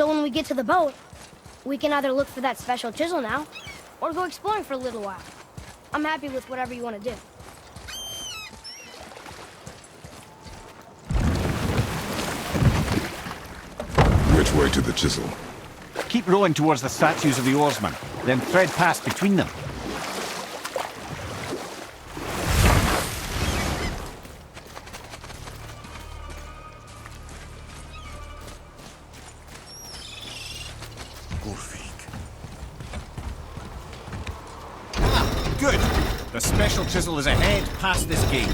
So when we get to the boat, we can either look for that special chisel now, or go exploring for a little while. I'm happy with whatever you want to do. Which way to the chisel? Keep rowing towards the statues of the oarsmen, then thread past between them. Good. The special chisel is ahead past this gate.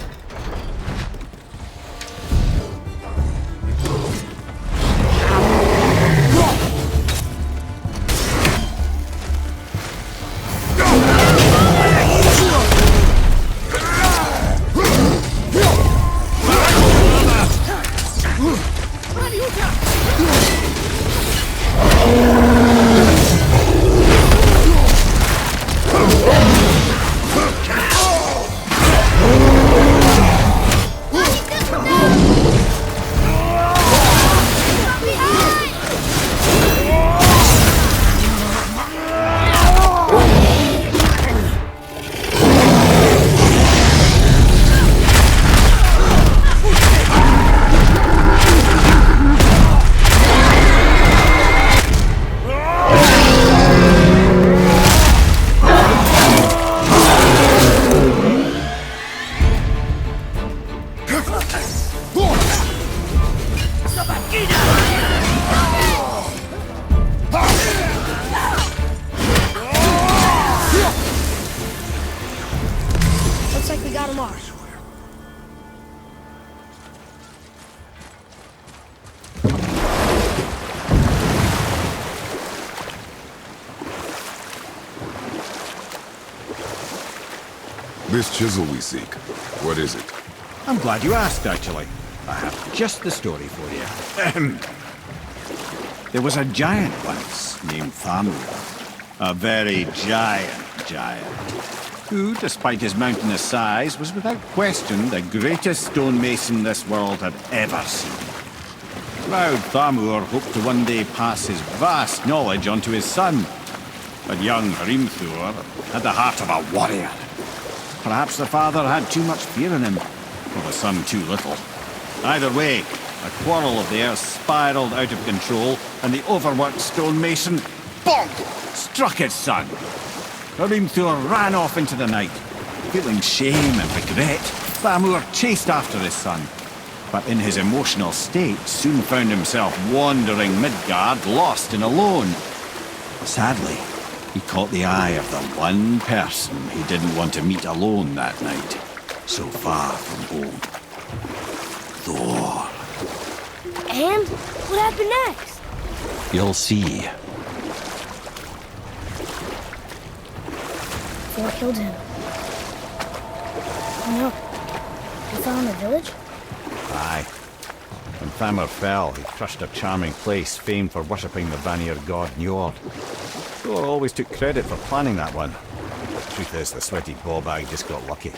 Looks like we got him off. This chisel we seek, what is it? I'm glad you asked, actually. I have just the story for you. There was a giant once named Thamur. A very giant, who, despite his mountainous size, was without question the greatest stonemason this world had ever seen. Proud Thamur hoped to one day pass his vast knowledge on to his son. But young Hrimthur had the heart of a warrior. Perhaps the father had too much fear in him, or the son too little. Either way, a quarrel of theirs spiraled out of control, and the overworked stonemason, bonk, struck his son. Hrimthur ran off into the night. Feeling shame and regret, Thamur chased after his son. But in his emotional state, soon found himself wandering Midgard, lost and alone. Sadly, he caught the eye of the one person he didn't want to meet alone that night, so far from home. Thor. And what happened next? You'll see. Thor killed him. Oh no. He fell in the village? Aye. When Thamur fell, he crushed a charming place famed for worshipping the Vanir god Njord. Thor always took credit for planning that one. Truth is, the sweaty ballbag just got lucky.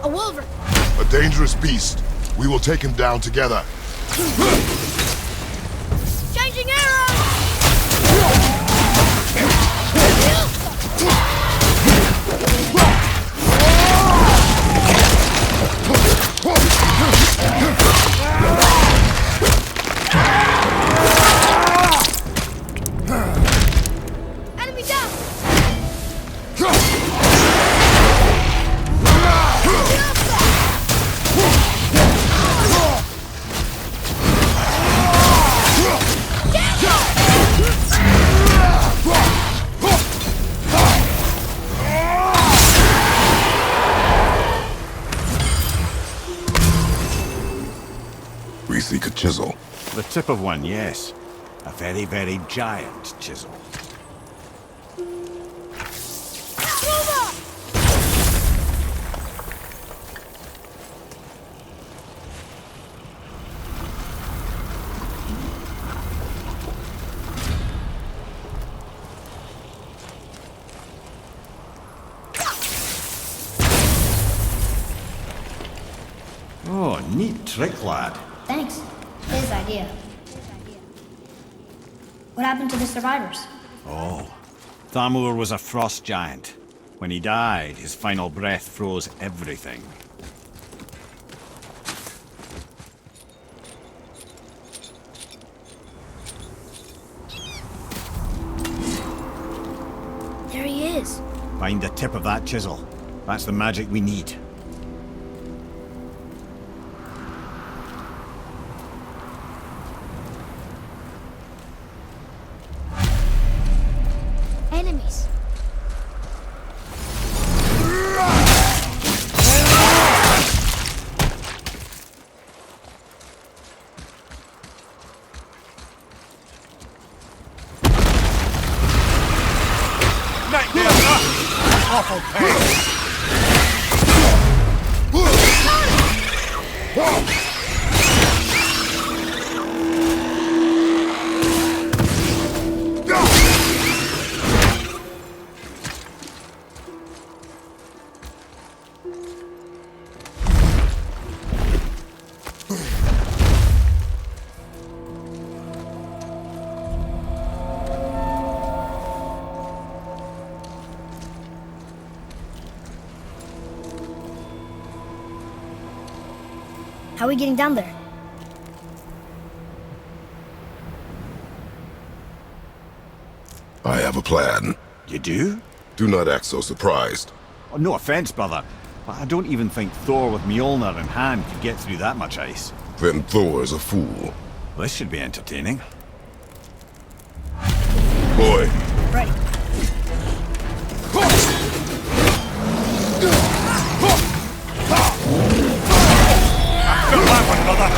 A wolverine! A dangerous beast. We will take him down together. Changing arrow! Enemy down! We seek a chisel. The tip of one, yes. A very, very giant chisel. Oh, neat trick, lad. Thanks. His idea. What happened to the survivors? Oh, Thamur was a frost giant. When he died, his final breath froze everything. There he is. Find the tip of that chisel. That's the magic we need. Enemies. Awful pain! How are we getting down there? I have a plan. You do? Do not act so surprised. Oh, no offense, brother, but I don't even think Thor with Mjolnir in hand could get through that much ice. Then Thor is a fool. This should be entertaining. Boy, Ready. Good that one, brother!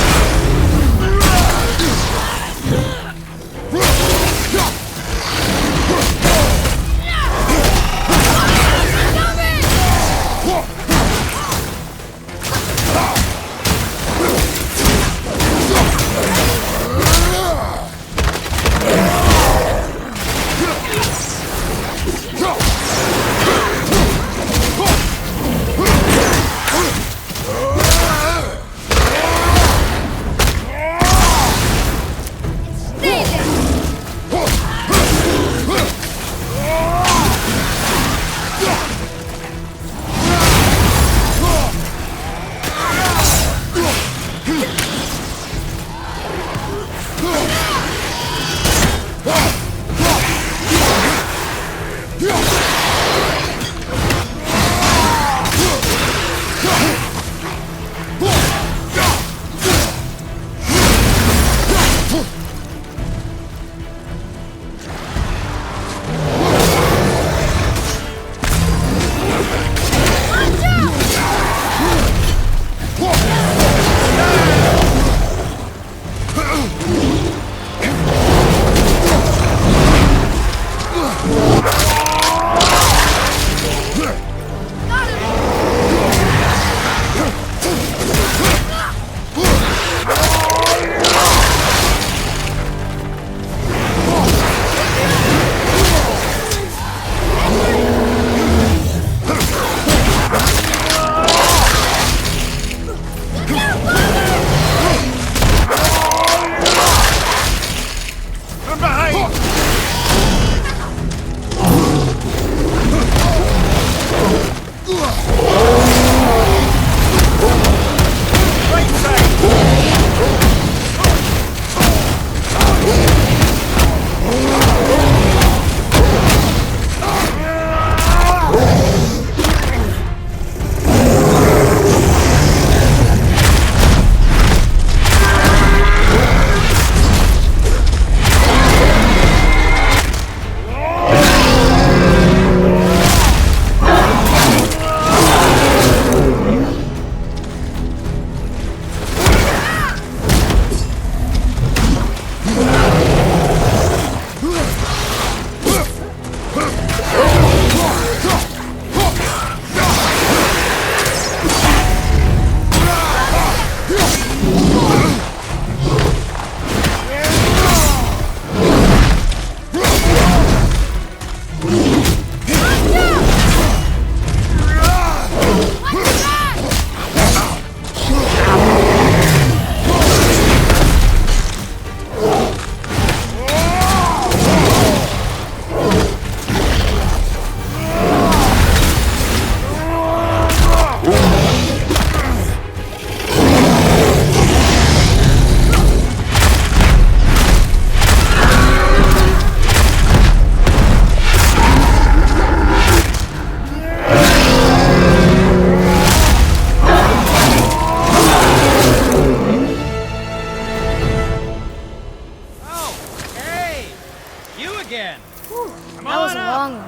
That was a long one.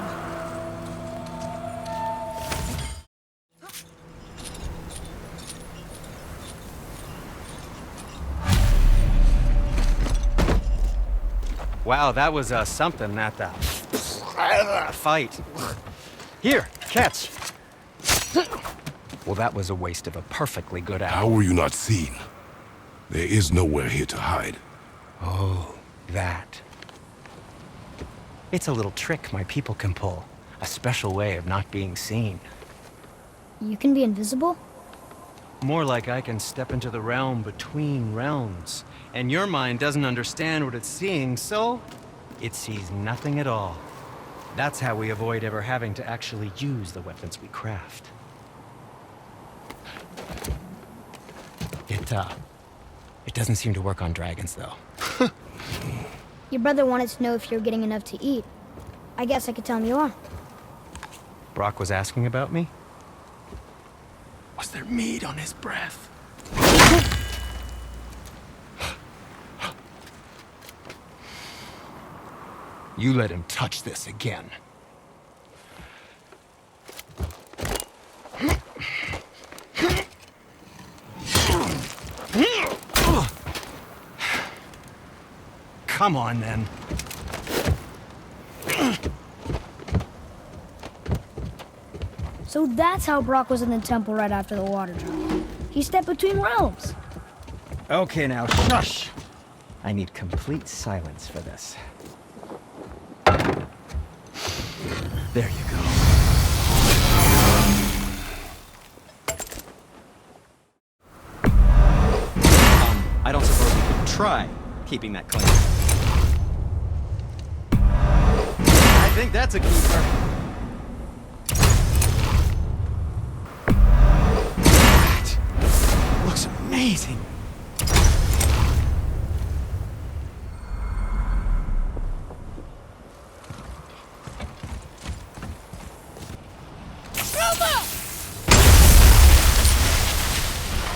Wow, that was something, that fight. Here, catch. Well, that was a waste of a perfectly good How hour. were you not seen? There is nowhere here to hide. Oh, that. It's a little trick my people can pull. A special way of not being seen. You can be invisible? More like I can step into the realm between realms. And your mind doesn't understand what it's seeing, so it sees nothing at all. That's how we avoid ever having to actually use the weapons we craft. It doesn't seem to work on dragons, though. Your brother wanted to know if you're getting enough to eat. I guess I could tell him you are. Brock was asking about me? Was there meat on his breath? You let him touch this again. Come on, then. So that's how Brock was in the temple right after the water drop. He stepped between realms. Okay, now, shush! I need complete silence for this. There you go. I don't suppose you could try keeping that clean. I think that's a keeper. That looks amazing.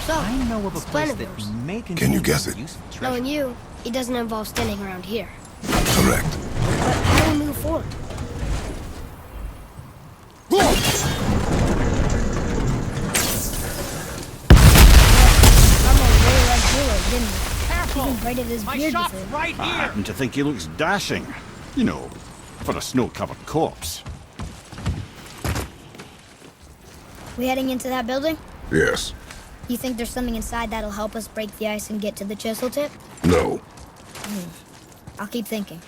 So, I know of a place that Splendiverse. may Can you guess it? useful treasure. Knowing you, it doesn't involve standing around here. Correct. But how do we move forward? Someone really liked Hero, didn't he? Even braided his beard with it. I happen to think he looks dashing. You know, for a snow-covered corpse. We heading into that building? Yes. You think there's something inside that'll help us break the ice and get to the chisel tip? No. I'll keep thinking.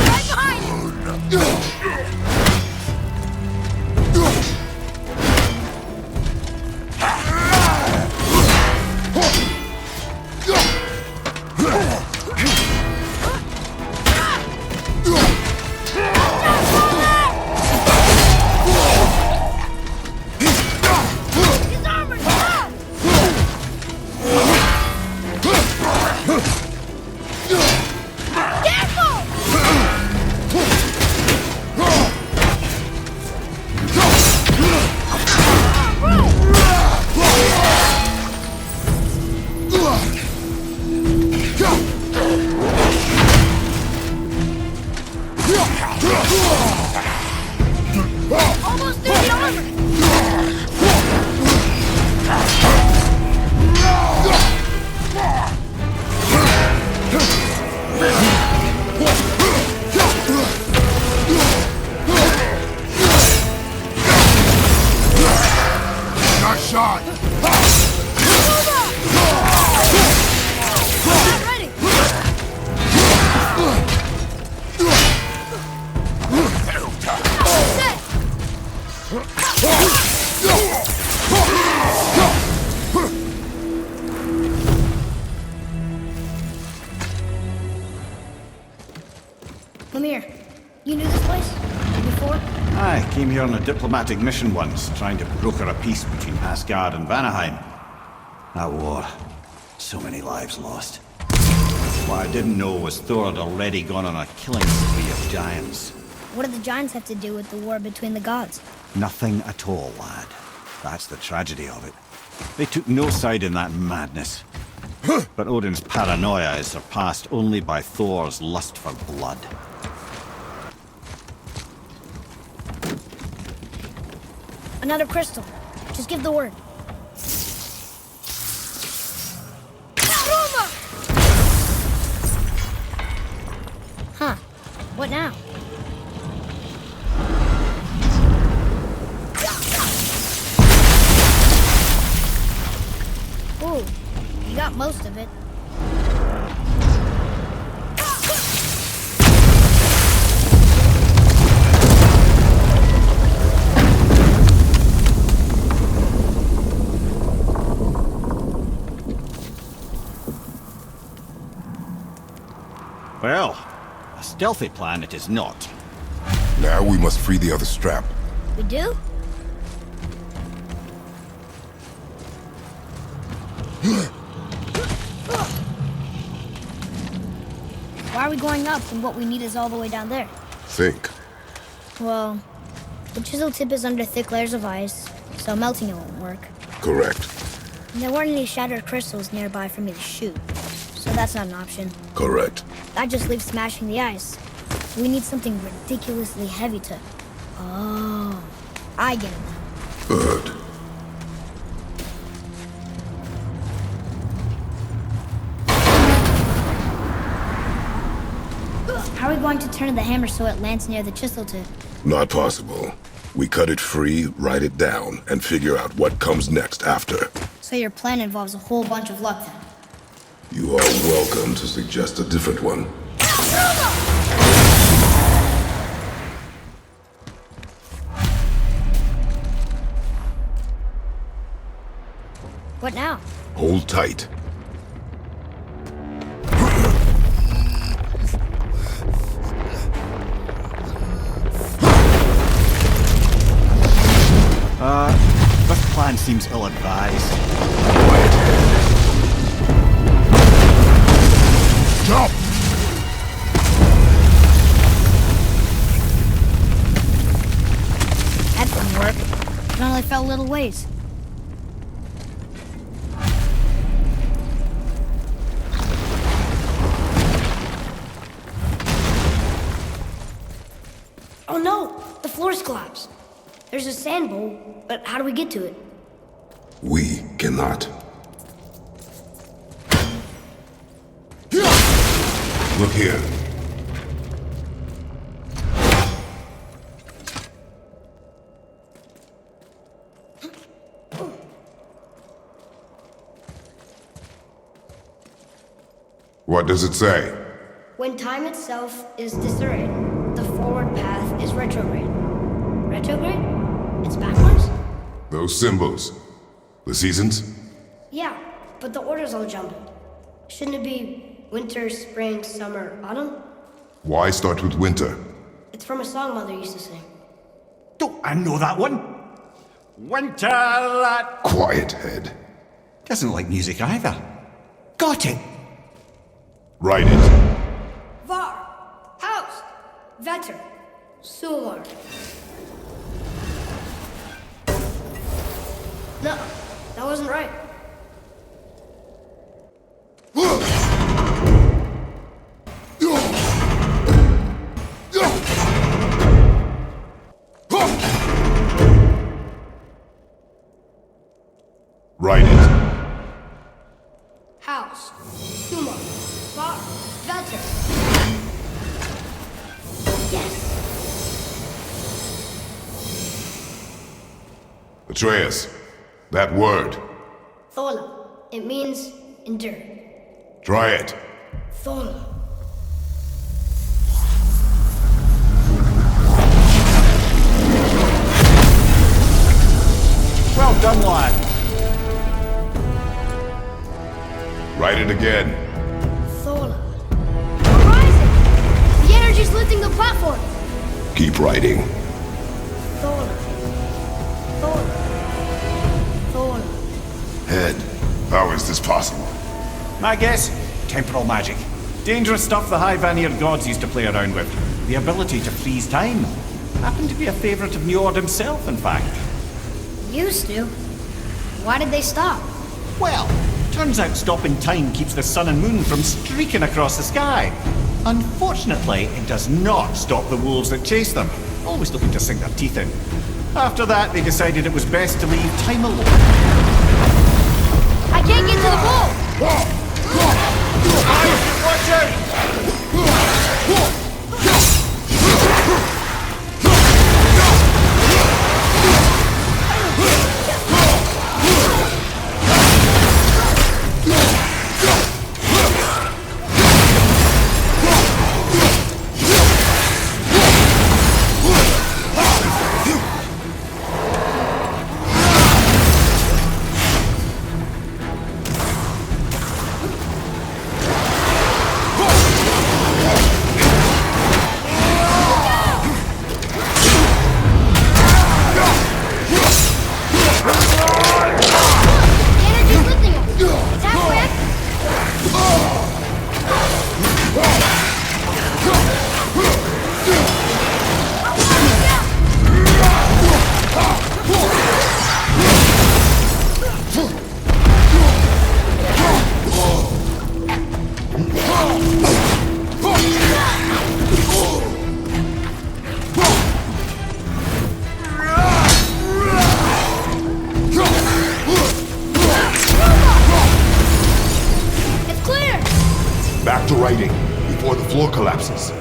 Right behind you! His armor! Stop! Almost through the armor! Got shot! Not ready! Come here. You knew this place? Before? I came here on a diplomatic mission once, trying to broker a peace between Asgard and Vanaheim. That war. So many lives lost. What I didn't know was Thor had already gone on a killing spree of giants. What do the giants have to do with the war between the gods? Nothing at all, lad. That's the tragedy of it. They took no side in that madness. But Odin's paranoia is surpassed only by Thor's lust for blood. Another crystal. Just give the word. Huh. What now? Ooh, you got most of it. Well, a stealthy plan it is not. Now we must free the other strap. We do? Why are we going up when what we need is all the way down there? Think. Well, the chisel tip is under thick layers of ice, so melting it won't work. Correct. And there weren't any shattered crystals nearby for me to shoot, so that's not an option. Correct. That just leaves smashing the ice. We need something ridiculously heavy to... Oh, I get it now. Good. How are we going to turn the hammer so it lands near the chisel tip? Not possible. We cut it free, write it down, and figure out what comes next after. So your plan involves a whole bunch of luck then? You are welcome to suggest a different one. What now? Hold tight. This plan seems ill-advised. Jump! That didn't work. It only fell a little ways. Oh no! The floor's collapsed. There's a sand bowl, but how do we get to it? We cannot. Look here. What does it say? When time itself is disarrayed, the forward path is retrograde. Retrograde? It's backwards? Those symbols. The seasons? Yeah, but the order's all jumbled. Shouldn't it be winter, spring, summer, autumn? Why start with winter? It's from a song Mother used to sing. Don't I know that one? Winter that Quiet, head. doesn't like music either. Got it. Write it. Var, Haust, Vetter, Sular. No, that wasn't right. Write it. Haust, Suma, Var, Vetter. Yes. Atreus, that word. Thola. It means endure. Try it. Thola. Well done, lad. Write it again. Thola. We're rising! The energy's lifting the platform! Keep writing. Thola. Thola. Thola. Head, how is this possible? My guess? Temporal magic. Dangerous stuff the high Vanir gods used to play around with. The ability to freeze time. Happened to be a favourite of Njord himself, in fact. Used to. Why did they stop? Well, turns out stopping time keeps the sun and moon from streaking across the sky. Unfortunately, it does not stop the wolves that chase them, always looking to sink their teeth in. After that, they decided it was best to leave time alone. I can't get to the bull! Watch out! Back to writing, before the floor collapses.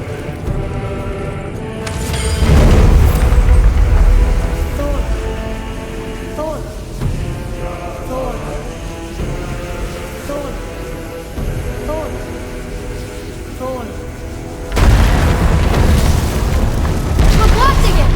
We're blasting him!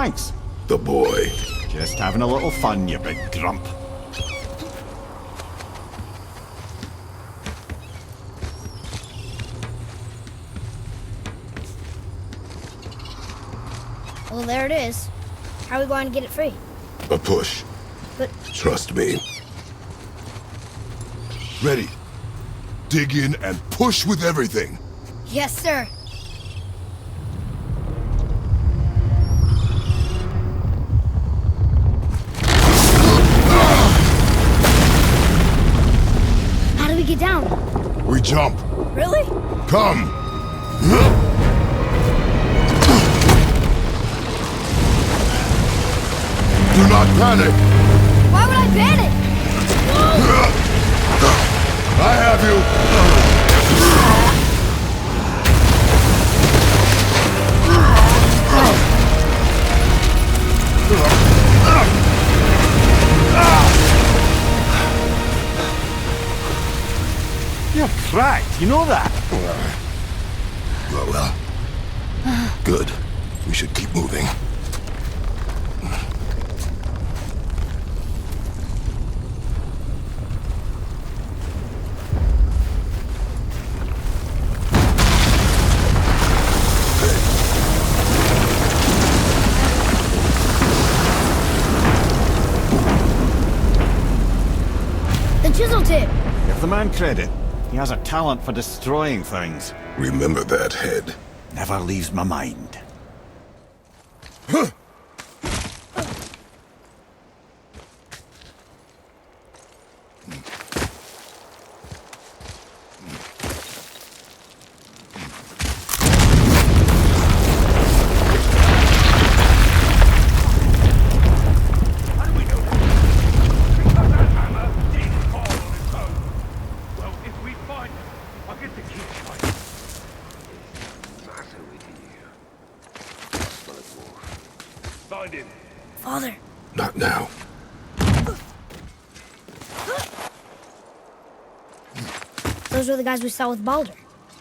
Thanks. The boy. Just having a little fun, you big grump. Well, there it is. How are we going to get it free? A push. But Trust me. Ready. Dig in and push with everything. yes, sir. How do we get down? We jump. Really? Come. Do not panic. Why would I panic? I have you. You're cracked, you know that? Well. Good. We should keep moving. The chisel tip. Give the man credit. He has a talent for destroying things. Remember that head. Never leaves my mind. Father. Not now. Those were the guys we saw with Baldur.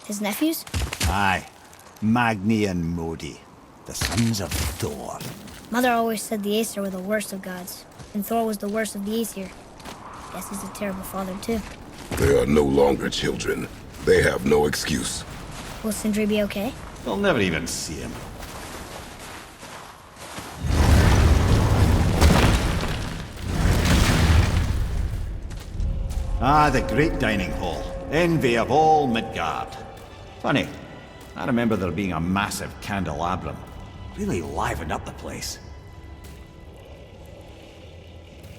His nephews? Aye. Magni and Modi. The sons of Thor. Mother always said the Aesir were the worst of gods, and Thor was the worst of the Aesir. Guess he's a terrible father, too. They are no longer children. They have no excuse. Will Sindri be okay? They'll never even see him. Ah, the great dining hall. Envy of all Midgard. Funny, I remember there being a massive candelabrum. Really livened up the place.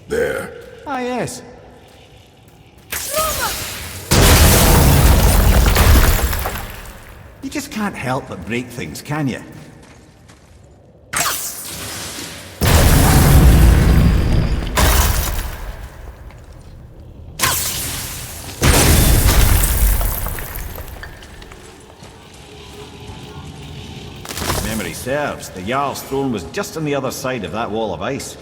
There. Ah, yes. You just can't help but break things, can you? Memory serves, the Jarl's throne was just on the other side of that wall of ice.